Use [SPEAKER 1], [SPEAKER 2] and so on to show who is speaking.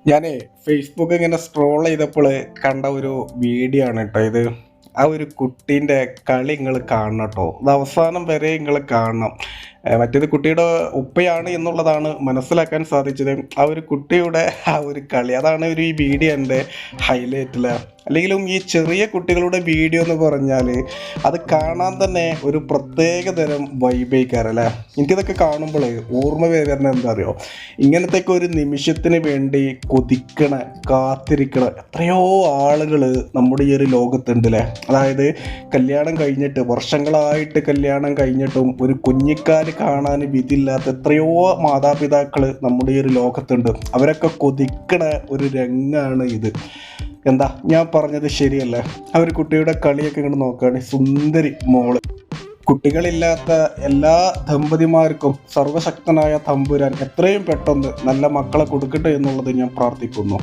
[SPEAKER 1] ഞാനേ ഫേസ്ബുക്ക് ഇങ്ങനെ സ്ക്രോൾ ചെയ്തപ്പോൾ കണ്ട ഒരു വീഡിയോ ആണ് കേട്ടോ ഇത്. ആ ഒരു കുട്ടീൻ്റെ കളി നിങ്ങൾ കാണണം കേട്ടോ. അത് അവസാനം വരെ നിങ്ങൾ കാണണം. മറ്റേത് കുട്ടിയുടെ ഉപ്പയാണ് എന്നുള്ളതാണ് മനസ്സിലാക്കാൻ സാധിച്ചത്. ആ ഒരു കുട്ടിയുടെ ആ ഒരു കളി, അതാണ് ഒരു ഈ വീഡിയോൻ്റെ ഹൈലൈറ്റിൽ. അല്ലെങ്കിലും ഈ ചെറിയ കുട്ടികളുടെ വീഡിയോ എന്ന് പറഞ്ഞാൽ അത് കാണാൻ തന്നെ ഒരു പ്രത്യേക തരം വൈബേക്കാരല്ലേ. എനിക്കിതൊക്കെ കാണുമ്പോൾ ഓർമ്മ വരുന്നത് എന്താ അറിയോ, ഇങ്ങനത്തെയൊക്കെ ഒരു നിമിഷത്തിന് വേണ്ടി കൊതിക്കണ, കാത്തിരിക്കണ എത്രയോ ആളുകൾ നമ്മുടെ ഈ ഒരു ലോകത്തുണ്ട് അല്ലേ. അതായത് കല്യാണം കഴിഞ്ഞിട്ട് വർഷങ്ങളായിട്ട് കല്യാണം കഴിഞ്ഞിട്ടും ഒരു കുഞ്ഞിക്കാല് കാണാൻ വിധിയില്ലാത്ത എത്രയോ മാതാപിതാക്കൾ നമ്മുടെ ഈ ഒരു ലോകത്തുണ്ട്. അവരൊക്കെ കൊതിക്കണ ഒരു രംഗാണ് ഇത്. എന്താ ഞാൻ പറഞ്ഞത് ശരിയല്ലേ? ആ ഒരു കുട്ടിയുടെ കളിയൊക്കെ ഇങ്ങോട്ട് നോക്കുകയാണെങ്കിൽ സുന്ദരി മോള്. കുട്ടികളില്ലാത്ത എല്ലാ ദമ്പതിമാർക്കും സർവശക്തനായ തമ്പുരാൻ എത്രയും പെട്ടെന്ന് നല്ല മക്കളെ കൊടുക്കട്ടെ എന്നുള്ളത് ഞാൻ പ്രാർത്ഥിക്കുന്നു.